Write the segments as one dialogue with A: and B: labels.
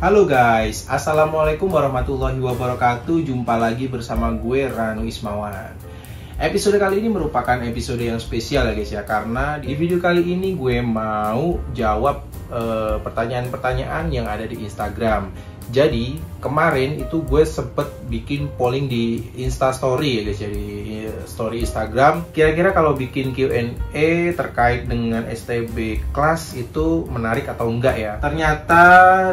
A: Halo guys, Assalamualaikum warahmatullahi wabarakatuh. Jumpa lagi bersama gue Ranu Ismawan. Episode kali ini merupakan episode yang spesial ya guys ya, karena di video kali ini gue mau jawab pertanyaan-pertanyaan yang ada di Instagram. Jadi kemarin itu gue sempet bikin polling di Instastory ya guys ya, di story Instagram. Kira-kira kalau bikin Q&A terkait dengan STB kelas itu menarik atau enggak ya? Ternyata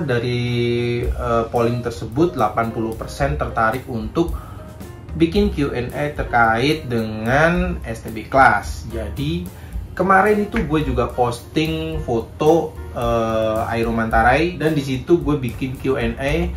A: dari polling tersebut 80% tertarik untuk bikin Q&A terkait dengan STB kelas. Jadi kemarin itu gue juga posting foto Airomantarai dan di situ gue bikin Q&A.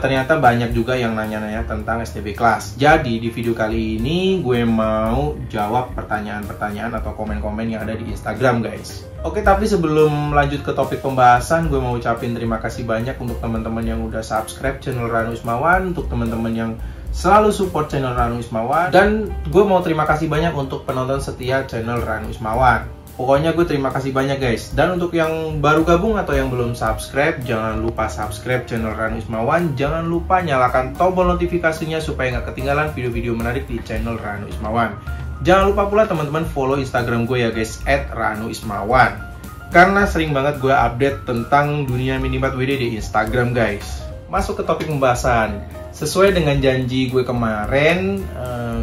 A: Ternyata banyak juga yang nanya-nanya tentang STB kelas. Jadi di video kali ini gue mau jawab pertanyaan-pertanyaan atau komen-komen yang ada di Instagram guys. Oke, tapi sebelum lanjut ke topik pembahasan, gue mau ucapin terima kasih banyak untuk teman-teman yang udah subscribe channel Ranu Ismawan, untuk teman-teman yang selalu support channel Ranu Ismawan, dan gue mau terima kasih banyak untuk penonton setia channel Ranu Ismawan. Pokoknya gue terima kasih banyak guys. Dan untuk yang baru gabung atau yang belum subscribe, jangan lupa subscribe channel Ranu Ismawan. Jangan lupa nyalakan tombol notifikasinya supaya nggak ketinggalan video-video menarik di channel Ranu Ismawan. Jangan lupa pula teman-teman follow Instagram gue ya guys, @ranuismawan. Karena sering banget gue update tentang dunia minibat WD di Instagram guys. Masuk ke topik pembahasan. Sesuai dengan janji gue kemarin,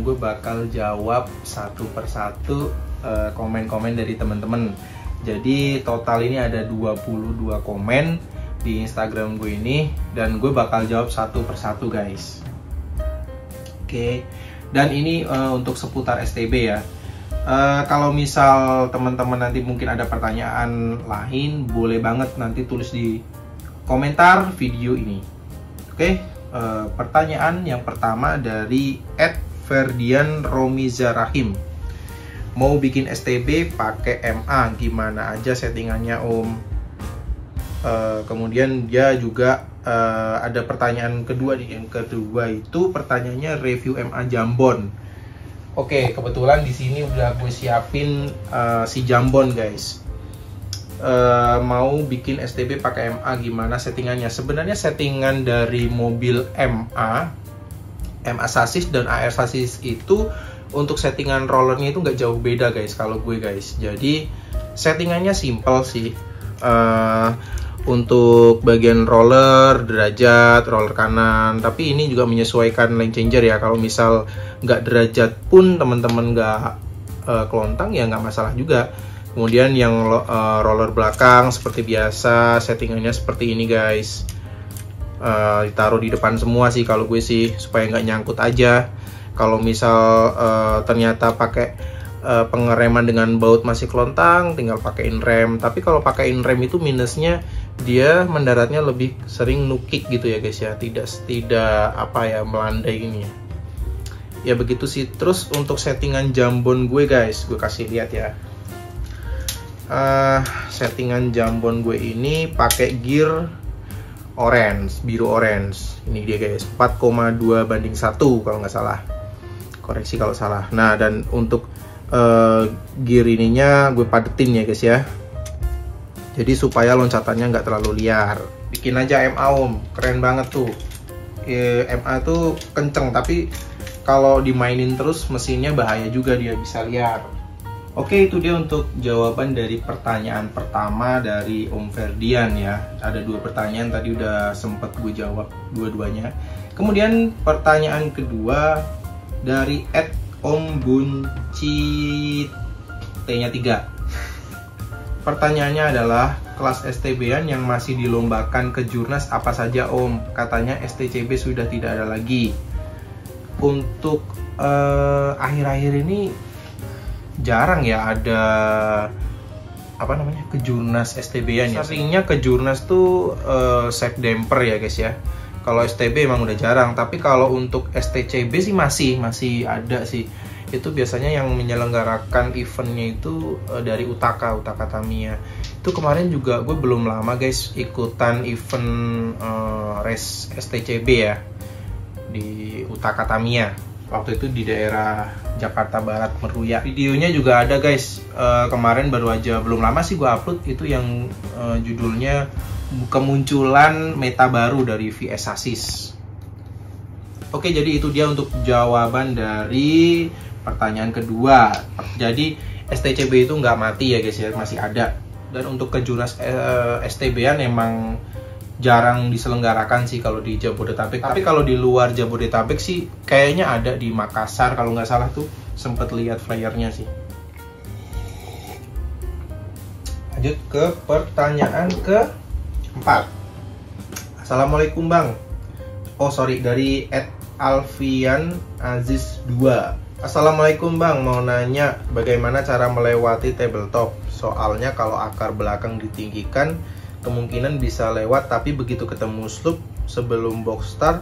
A: gue bakal jawab satu persatu komen-komen dari teman-teman. Jadi total ini ada 22 komen di Instagram gue ini, dan gue bakal jawab satu persatu guys. Oke, dan ini untuk seputar STB ya. Kalau misal teman-teman nanti mungkin ada pertanyaan lain, boleh banget nanti tulis di komentar video ini. Oke, pertanyaan yang pertama dari @ferdianromizarahim. Mau bikin STB pakai MA, gimana aja settingannya om? Kemudian dia juga ada pertanyaan kedua nih. Yang kedua itu pertanyaannya review MA Jambon. Oke, kebetulan di sini udah gue siapin si Jambon guys. Mau bikin STB pakai MA, gimana settingannya? Sebenarnya settingan dari mobil MA sasis dan AR sasis itu untuk settingan rollernya itu nggak jauh beda guys kalau gue guys. Jadi settingannya simple sih. Untuk bagian roller, derajat, roller kanan, tapi ini juga menyesuaikan lane changer ya. Kalau misal nggak derajat pun teman-teman nggak kelontang ya nggak masalah juga. Kemudian yang roller belakang seperti biasa, settingannya seperti ini guys. Ditaruh di depan semua sih kalau gue sih, supaya nggak nyangkut aja. Kalau misal ternyata pakai pengereman dengan baut masih kelontang, tinggal pakein rem. Tapi kalau pakein rem itu minusnya dia mendaratnya lebih sering nukik gitu ya guys ya, tidak apa ya, melandai gini ya. Ya begitu sih. Terus untuk settingan jambon gue guys, gue kasih lihat ya. Settingan jambon gue ini pakai gear orange, biru orange. Ini dia guys, 4,2:1 kalau nggak salah. Koreksi kalau salah. Nah, dan untuk gear ininya gue padetin ya guys ya. Jadi supaya loncatannya nggak terlalu liar. Bikin aja MA om, keren banget tuh. MA tuh kenceng, tapi kalau dimainin terus mesinnya bahaya juga, dia bisa liar. Oke, itu dia untuk jawaban dari pertanyaan pertama dari Om Ferdian ya. Ada 2 pertanyaan, tadi udah sempet gue jawab dua-duanya. Kemudian pertanyaan kedua dari @ombuncit T-nya 3. Pertanyaannya adalah, kelas STB-an yang masih dilombakan ke Jurnas apa saja om? Katanya STCB sudah tidak ada lagi. Untuk akhir-akhir ini jarang ya ada apa namanya kejurnas STB-an ya. Seringnya kejurnas tuh safe damper ya guys ya. Kalau STB emang udah jarang, tapi kalau untuk STCB sih masih ada sih. Itu biasanya yang menyelenggarakan eventnya itu dari Utaka Tamiya. Itu kemarin juga gue belum lama guys ikutan event race STCB ya di Utaka Tamiya. waktu itu di daerah Jakarta Barat Meruya. Videonya juga ada guys, kemarin baru aja, belum lama sih gue upload, itu yang judulnya kemunculan meta baru dari VS Sasis. Oke, jadi itu dia untuk jawaban dari pertanyaan kedua. Jadi STCB itu nggak mati ya guys ya, masih ada. Dan untuk kejuras STB-an emang jarang diselenggarakan sih kalau di Jabodetabek. Tapi kalau di luar Jabodetabek sih kayaknya ada di Makassar kalau nggak salah tuh, sempet lihat flyernya sih. Lanjut ke pertanyaan keempat. Assalamualaikum Bang. Oh sorry, dari @alfian aziz 2. Assalamualaikum Bang, mau nanya bagaimana cara melewati tabletop. Soalnya kalau akar belakang ditinggikan kemungkinan bisa lewat, tapi begitu ketemu slope sebelum box start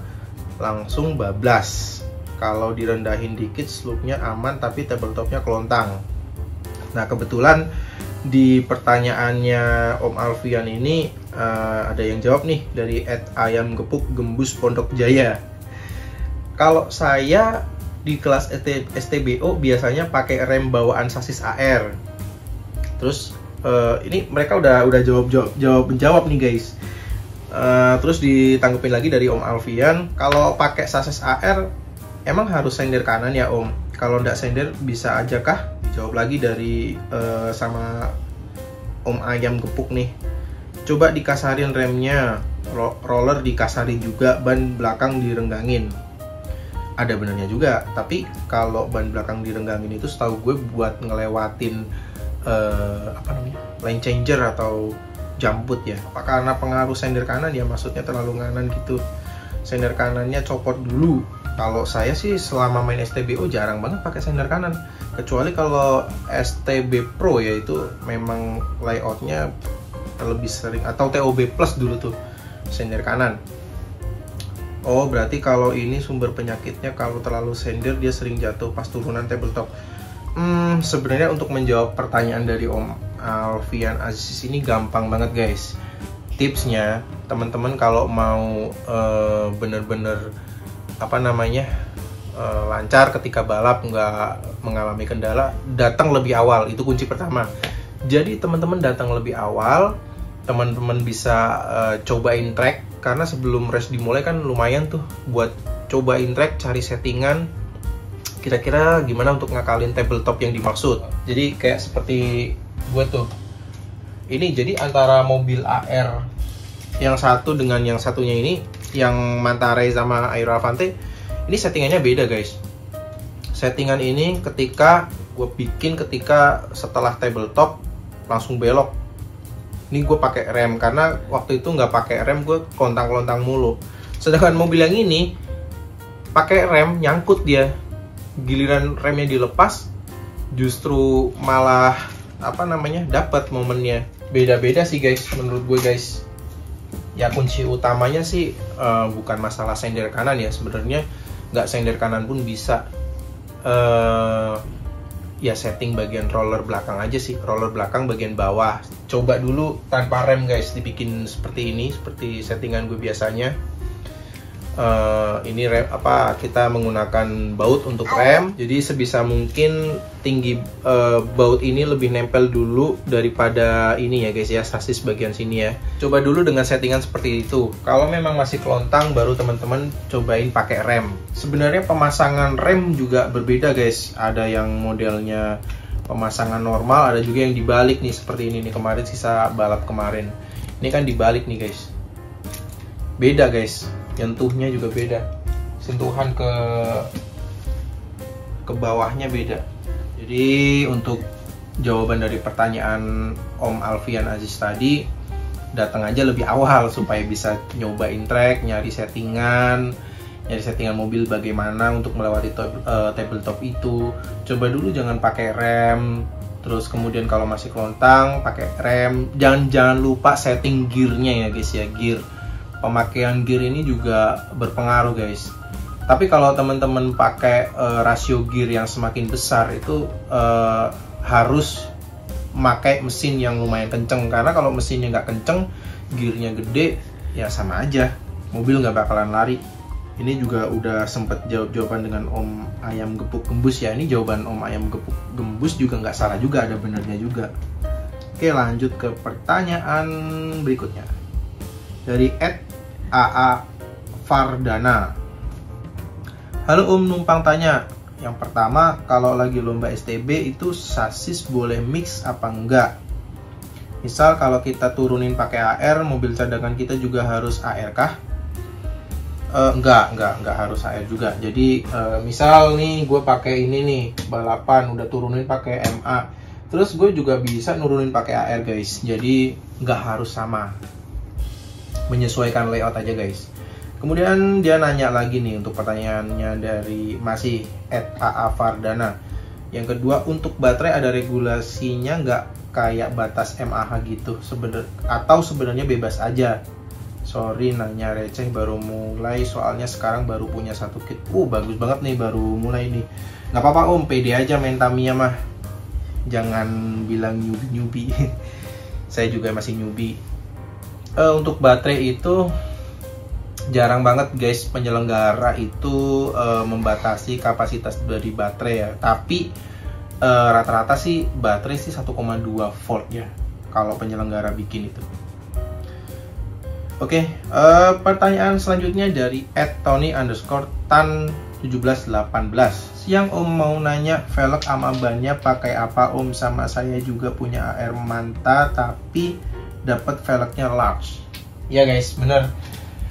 A: langsung bablas. Kalau direndahin dikit slope-nya aman, tapi tabletopnya kelontang. Nah kebetulan di pertanyaannya Om Alfian ini ada yang jawab nih dari @ayamgepuk gembus Pondok Jaya. Kalau saya di kelas STBO biasanya pakai rem bawaan sasis AR. Terus ini mereka udah jawab nih guys. Terus ditanggepin lagi dari Om Alfian, kalau pakai sasis AR emang harus sender kanan ya Om? Kalau nggak sender bisa aja kah? Dijawab lagi dari sama Om Ayam Gepuk nih. Coba dikasarin remnya, roller dikasarin juga, ban belakang direnggangin. Ada benernya juga, tapi kalau ban belakang direnggangin itu setahu gue buat ngelewatin lane changer atau jambut ya. Apa karena pengaruh sender kanan ya, maksudnya terlalu kanan gitu, sender kanannya copot dulu. Kalau saya sih selama main STBO jarang banget pakai sender kanan, kecuali kalau STB Pro ya itu memang layoutnya lebih sering, atau TOB Plus dulu tuh sender kanan. Oh berarti kalau ini sumber penyakitnya kalau terlalu sender dia sering jatuh pas turunan tabletop. Sebenarnya untuk menjawab pertanyaan dari Om Alfian Aziz ini gampang banget guys. Tipsnya teman-teman kalau mau bener-bener lancar ketika balap, nggak mengalami kendala, datang lebih awal, itu kunci pertama. Jadi teman-teman datang lebih awal, teman-teman bisa cobain track, karena sebelum race dimulai kan lumayan tuh buat cobain track, cari settingan kira-kira gimana untuk ngakalin tabletop yang dimaksud. Jadi kayak seperti gue tuh ini, jadi antara mobil AR yang satu dengan yang satunya ini, yang Mantaray sama Aero Avante, ini settingannya beda guys. Settingan ini ketika gue bikin ketika setelah tabletop langsung belok. Ini gue pakai rem, karena waktu itu nggak pakai rem gue kelontang-kelontang mulu. Sedangkan mobil yang ini pakai rem, nyangkut dia. Giliran remnya dilepas justru malah dapat momennya. Beda-beda sih guys menurut gue guys. Ya kunci utamanya sih bukan masalah sender kanan ya, sebenarnya nggak sender kanan pun bisa. Ya setting bagian roller belakang aja sih, roller belakang bagian bawah. Coba dulu tanpa rem guys, dibikin seperti ini, seperti settingan gue biasanya. Ini rem kita menggunakan baut untuk rem, jadi sebisa mungkin tinggi baut ini lebih nempel dulu daripada ini ya guys ya, sasis bagian sini ya. Coba dulu dengan settingan seperti itu. Kalau memang masih kelontang baru teman-teman cobain pakai rem. Sebenarnya pemasangan rem juga berbeda guys, ada yang modelnya pemasangan normal, ada juga yang dibalik nih seperti ini nih, kemarin sisa balap kemarin. Ini kan dibalik nih guys, beda guys. Nyentuhnya juga beda, sentuhan ke bawahnya beda. Jadi untuk jawaban dari pertanyaan Om Alfian Aziz tadi, datang aja lebih awal supaya bisa nyobain track, nyari settingan mobil bagaimana untuk melewati tabletop itu. Coba dulu jangan pakai rem, terus kemudian kalau masih kelontang pakai rem. Jangan lupa setting gearnya ya guys ya, gear. Pemakaian gear ini juga berpengaruh guys. Tapi kalau teman-teman pakai rasio gear yang semakin besar itu harus pakai mesin yang lumayan kenceng, karena kalau mesinnya nggak kenceng, gearnya gede, ya sama aja, mobil nggak bakalan lari. Ini juga udah sempet jawaban dengan Om Ayam Gepuk Gembus ya. Ini jawaban Om Ayam Gepuk Gembus juga nggak salah juga, ada benernya juga. Oke, lanjut ke pertanyaan berikutnya dari @AA Fardana. Halo Om, numpang tanya. Yang pertama, kalau lagi lomba STB itu sasis boleh mix apa enggak? Misal kalau kita turunin pakai AR, mobil cadangan kita juga harus AR kah? Enggak harus AR juga. Jadi misal nih gue pakai ini nih balapan, udah turunin pakai MA, terus gue juga bisa nurunin pakai AR guys. Jadi nggak harus sama, menyesuaikan layout aja guys. Kemudian dia nanya lagi nih untuk pertanyaannya dari masih @AA Fardana. Yang kedua, untuk baterai ada regulasinya nggak kayak batas mAh gitu atau sebenarnya bebas aja? Sorry nanya receh, baru mulai soalnya sekarang baru punya 1 kit. Bagus banget nih, baru mulai nih. Nggak apa-apa Om, pede aja main Tamiya mah. Jangan bilang newbie. Saya juga masih newbie. Untuk baterai itu jarang banget guys penyelenggara itu membatasi kapasitas dari baterai ya. Tapi rata-rata sih baterai sih 1,2 volt ya kalau penyelenggara bikin itu. Oke, pertanyaan selanjutnya dari @tony_tan1718. Siang Om, mau nanya velg sama bannya pakai apa Om? Sama saya juga punya AR Manta tapi dapat velgnya large. Ya guys, bener.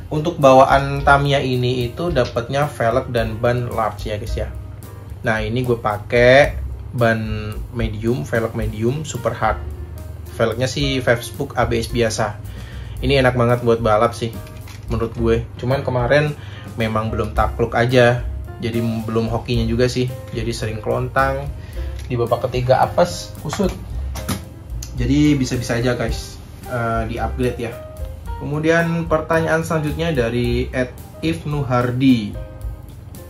A: Untuk bawaan Tamiya ini itu dapatnya velg dan ban large ya guys ya. Nah ini gue pakai ban medium, velg medium super hard. Velgnya sih Fevspook ABS biasa. Ini enak banget buat balap sih menurut gue. Cuman kemarin memang belum takluk aja, jadi belum hokinya juga sih. Jadi sering kelontang, di babak ketiga apes, kusut. Jadi bisa-bisa aja guys di upgrade ya. Kemudian pertanyaan selanjutnya dari @ifnuhardi.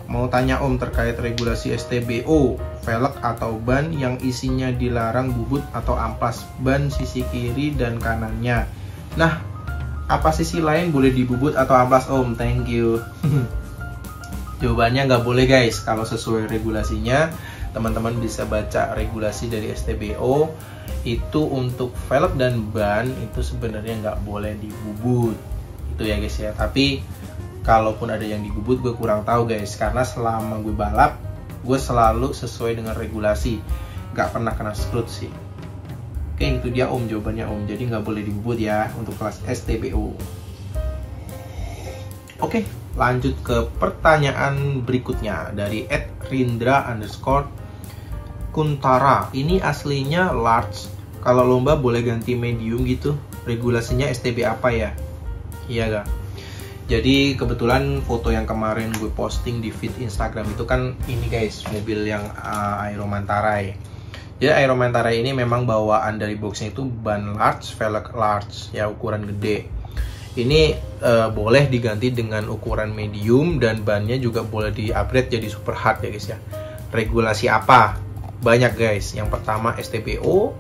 A: Mau tanya Om terkait regulasi STBO, velg atau ban yang isinya dilarang bubut atau amplas ban sisi kiri dan kanannya. Nah, apa sisi lain boleh dibubut atau amplas Om? Thank you. Jawabannya nggak boleh guys. Kalau sesuai regulasinya, teman-teman bisa baca regulasi dari STBO. Itu untuk velg dan ban itu sebenarnya nggak boleh dibubut. Itu ya guys ya. Tapi kalaupun ada yang dibubut gue kurang tahu guys. Karena selama gue balap, gue selalu sesuai dengan regulasi. Nggak pernah kena scrut sih. Oke, itu dia Om jawabannya Om. Jadi nggak boleh dibubut ya untuk kelas STBO. Oke, lanjut ke pertanyaan berikutnya dari @rindra_kuntara. Ini aslinya large. Kalau lomba boleh ganti medium gitu. Regulasinya STB apa ya? Iya gak? Jadi kebetulan foto yang kemarin gue posting di feed Instagram itu kan ini guys, mobil yang Aero Mantarai. Jadi Aero Mantarai ini memang bawaan dari boxnya itu ban large, velg large ya, ukuran gede. Ini boleh diganti dengan ukuran medium dan bannya juga boleh di-upgrade jadi super hard ya guys ya. Regulasi apa? Banyak guys. Yang pertama STBO,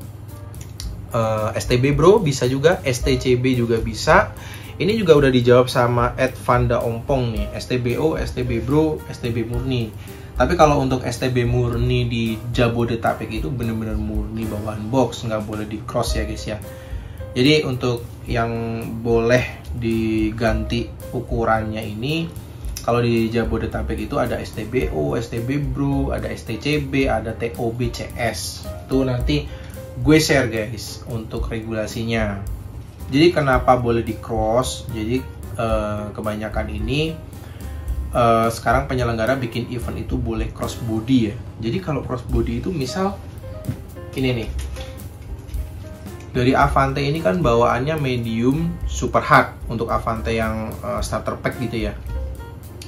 A: STB Bro bisa juga, STCB juga bisa. Ini juga udah dijawab sama @Vanda Ompong nih. STBO, STB Bro, STB murni. Tapi kalau untuk STB murni di Jabodetabek itu bener-bener murni bawaan box, nggak boleh di cross ya guys ya. Jadi untuk yang boleh diganti ukurannya ini, kalau di Jabodetabek itu ada STBO, STB Bro, ada STCB, ada TOBCS. Itu nanti gue share guys untuk regulasinya. Jadi kenapa boleh di cross? Jadi kebanyakan ini sekarang penyelenggara bikin event itu boleh cross body ya. Jadi kalau cross body itu misal ini nih, dari Avante ini kan bawaannya medium super hard. Untuk Avante yang starter pack gitu ya,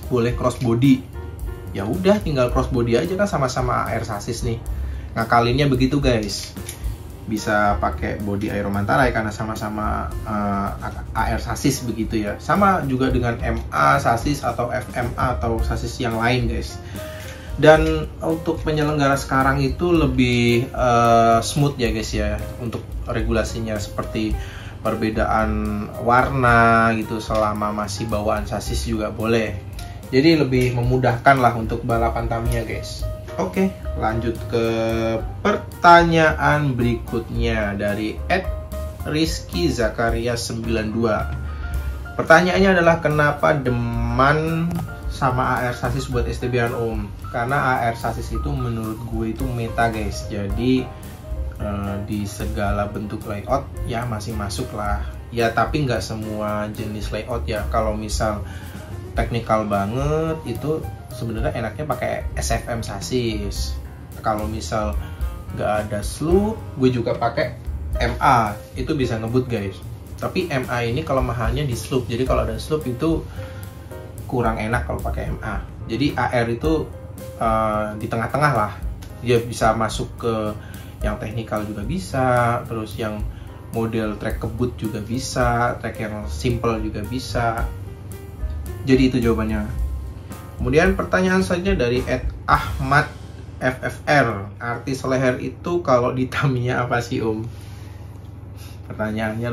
A: boleh cross body. Ya udah tinggal cross body aja kan, sama-sama AR sasis nih. Ngakalinnya begitu guys. Bisa pakai body Aero Mantarai karena sama-sama AR sasis begitu ya. Sama juga dengan MA sasis atau FMA atau sasis yang lain guys. Dan untuk penyelenggara sekarang itu lebih smooth ya guys ya untuk regulasinya, seperti perbedaan warna gitu selama masih bawaan sasis juga boleh. Jadi lebih memudahkan lah untuk balapan Tamiya guys. Oke, lanjut ke pertanyaan berikutnya dari Rizky Zakaria 92. Pertanyaannya adalah kenapa demen sama AR sasis buat STB-an Om? Karena AR sasis itu menurut gue itu meta guys. Jadi di segala bentuk layout ya masih masuk lah. Ya tapi nggak semua jenis layout ya. Kalau misal teknikal banget itu sebenarnya enaknya pakai SFM sasis. Kalau misal nggak ada slope, gue juga pakai MA, itu bisa ngebut guys. Tapi MA ini kelemahannya di slope, jadi kalau ada slope itu kurang enak kalau pakai MA. Jadi AR itu di tengah-tengah lah, dia bisa masuk ke yang teknikal juga bisa, terus yang model track kebut juga bisa, track yang simple juga bisa. Jadi itu jawabannya. Kemudian pertanyaan selanjutnya dari Ahmad FFR. Arti seleher itu kalau di Tamiya apa sih Om? Pertanyaannya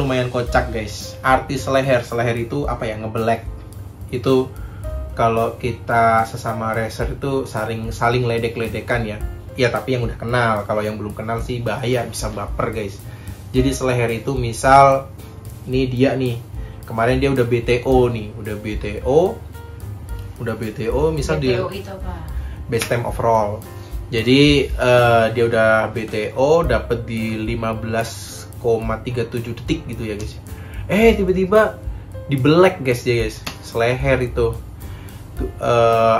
A: lumayan kocak guys. Arti seleher itu apa ya? Ngebelek. Itu kalau kita sesama racer itu saling ledek-ledekan ya. Ya tapi yang udah kenal. Kalau yang belum kenal sih bahaya, bisa baper guys. Jadi seleher itu misal ini dia nih. Kemarin dia udah BTO nih, udah BTO misal
B: BTO
A: dia
B: itu apa?
A: best time overall. Jadi dia udah BTO dapat di 15,37 detik gitu ya guys. Tiba-tiba di black guys ya guys, seleher itu.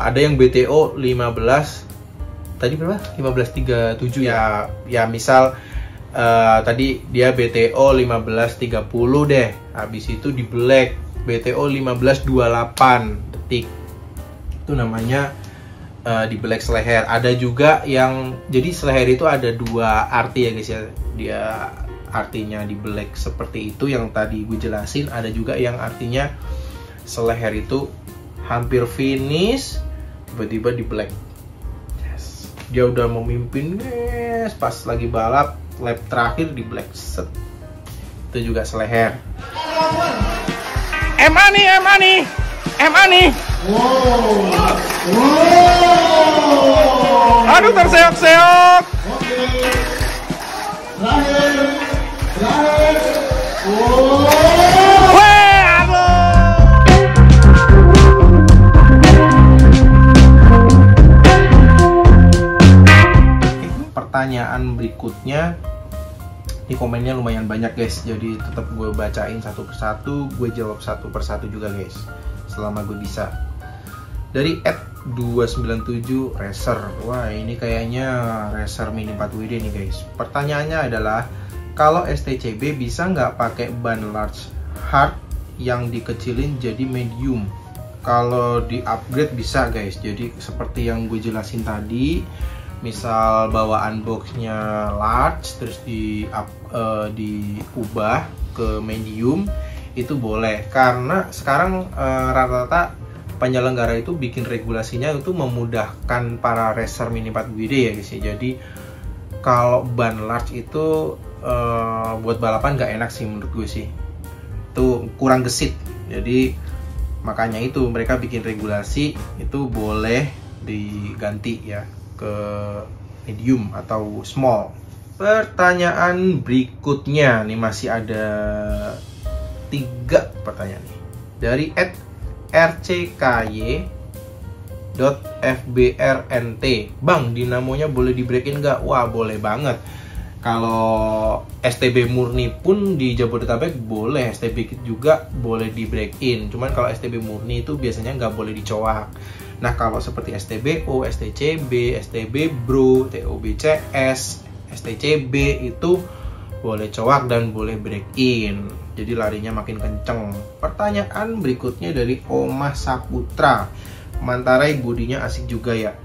A: Ada yang BTO 15 tadi berapa? 15.37 ya. Ya misal tadi dia BTO 15.30 deh. Habis itu di black BTO 15.28 detik. Itu namanya di black seleher. Ada juga yang jadi seleher itu ada dua arti ya guys ya. Dia artinya di black seperti itu yang tadi gue jelasin. Ada juga yang artinya seleher itu hampir finish tiba-tiba di black. Yes. Dia udah memimpin guys, pas lagi balap lap terakhir di black set. Itu juga seleher. MA nih. Aduh terseok-seok. Pertanyaan berikutnya, di komennya lumayan banyak guys, jadi tetap gue bacain satu persatu, gue jawab satu persatu juga guys, selama gue bisa. Dari @297 Racer, wah ini kayaknya Racer Mini 4WD nih guys. Pertanyaannya adalah, kalau STCB bisa nggak pakai ban large hard yang dikecilin jadi medium? Kalau di upgrade bisa guys, jadi seperti yang gue jelasin tadi. Misal bawaan boxnya large terus diubah ke medium itu boleh, karena sekarang rata-rata penyelenggara itu bikin regulasinya itu memudahkan para racer Mini 4WD ya guys ya. Jadi kalau ban large itu buat balapan nggak enak sih menurut gue sih, itu kurang gesit. Jadi makanya itu mereka bikin regulasi itu boleh diganti ya ke medium atau small. Pertanyaan berikutnya nih, masih ada 3 pertanyaan nih. Dari @rcky.fbrnt. Bang, dinamonya boleh di break-in nggak? Wah, boleh banget. Kalau STB murni pun di Jabodetabek boleh, STB kit juga boleh di break-in. Cuman kalau STB murni itu biasanya nggak boleh dicoak. Nah kalau seperti STBO, STCB, STB Bro, TOBCS, STCB itu boleh coak dan boleh break-in. Jadi larinya makin kenceng. Pertanyaan berikutnya dari Omah Saputra. Mantarai bodinya asik juga ya?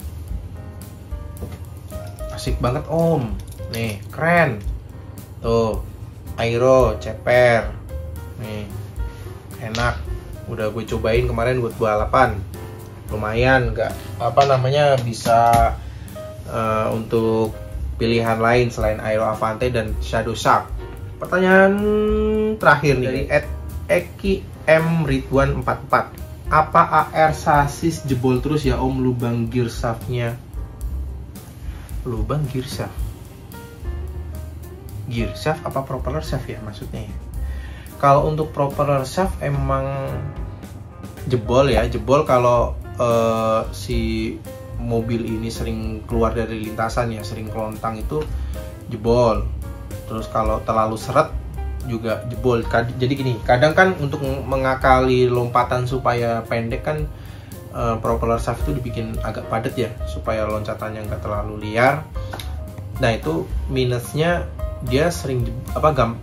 A: Asik banget Om. Nih keren. Tuh aero ceper. Nih enak. Udah gue cobain kemarin buat balapan. Lumayan, nggak bisa untuk pilihan lain selain Aero Avante dan Shadow Shark. Pertanyaan terakhir nih dari M Ridwan 44. Apa AR sasis jebol terus ya Om lubang gear shaftnya? Lubang gear shaft. Gear shaft apa propeller shaft ya maksudnya ya? Kalau untuk propeller shaft emang jebol ya, jebol kalau si mobil ini sering keluar dari lintasan ya, sering kelontang itu jebol. Terus kalau terlalu seret juga jebol. Jadi gini, kadang kan untuk mengakali lompatan supaya pendek kan propeller shaft itu dibikin agak padat ya, supaya loncatannya nggak terlalu liar. Nah itu minusnya, dia sering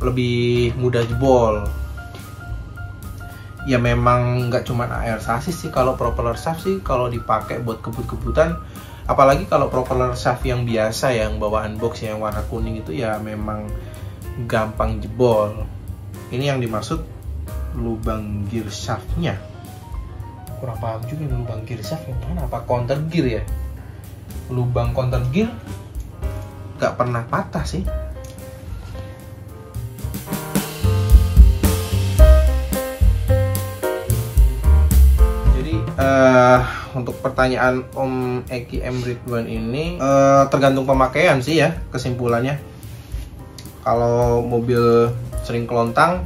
A: lebih mudah jebol. Ya memang nggak cuma AR sasis sih, kalau propeller shaft sih kalau dipakai buat kebut-kebutan, apalagi kalau propeller shaft yang biasa yang bawaan box yang warna kuning itu ya memang gampang jebol. Ini yang dimaksud lubang gear shaftnya. Kurang paham juga nih, lubang gear shaft yang mana? Apa counter gear ya? Lubang counter gear gak pernah patah sih. Jadi untuk pertanyaan Om Eki M Ridwan ini tergantung pemakaian sih ya, kesimpulannya. Kalau mobil sering kelontang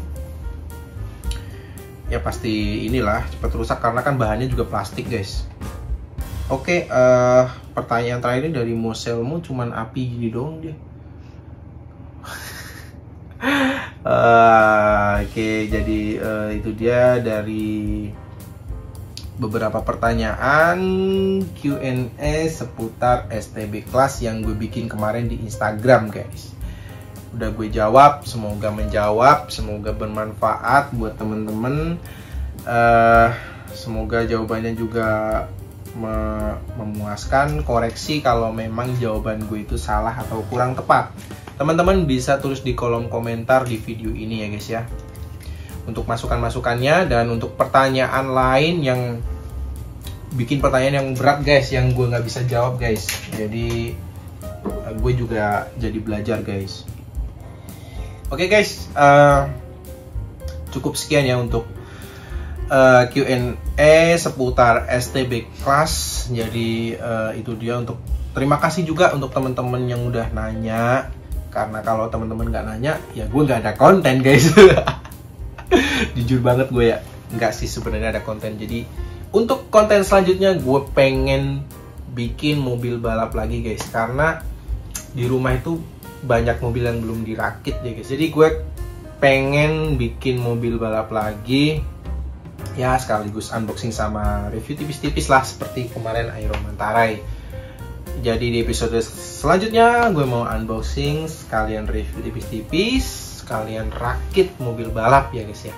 A: ya pasti inilah cepat rusak karena kan bahannya juga plastik guys. Oke, pertanyaan terakhir ini dari Moselmo, cuman api gini doang dia. Oke, jadi itu dia dari beberapa pertanyaan Q&A seputar STB Class yang gue bikin kemarin di Instagram guys. Udah gue jawab, semoga menjawab, semoga bermanfaat buat temen-temen. Semoga jawabannya juga memuaskan. Koreksi kalau memang jawaban gue itu salah atau kurang tepat, teman-teman bisa tulis di kolom komentar di video ini ya guys ya, untuk masukan-masukannya. Dan untuk pertanyaan lain yang bikin pertanyaan yang berat guys, yang gue nggak bisa jawab guys, jadi gue juga jadi belajar guys. Oke guys, cukup sekian ya untuk Q&A seputar STB Class. Jadi itu dia. Untuk terima kasih juga untuk teman-teman yang udah nanya, karena kalau teman-teman nggak nanya ya gue nggak ada konten guys. Jujur banget gue ya, nggak sih sebenarnya ada konten. Jadi untuk konten selanjutnya gue pengen bikin mobil balap lagi guys, karena di rumah itu banyak mobil yang belum dirakit ya guys. Jadi gue pengen bikin mobil balap lagi ya, sekaligus unboxing sama review tipis-tipis lah seperti kemarin Aero Mantarai. Jadi di episode selanjutnya gue mau unboxing sekalian review tipis-tipis, sekalian rakit mobil balap ya guys ya.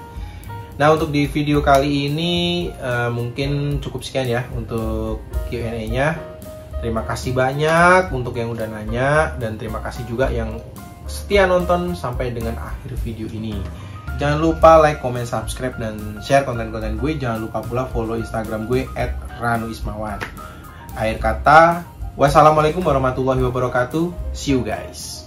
A: Nah untuk di video kali ini mungkin cukup sekian ya untuk Q&A nya. Terima kasih banyak untuk yang udah nanya, dan terima kasih juga yang setia nonton sampai dengan akhir video ini. Jangan lupa like, comment, subscribe, dan share konten-konten gue. Jangan lupa pula follow Instagram gue @ranuismawan. Akhir kata, wassalamualaikum warahmatullahi wabarakatuh. See you guys.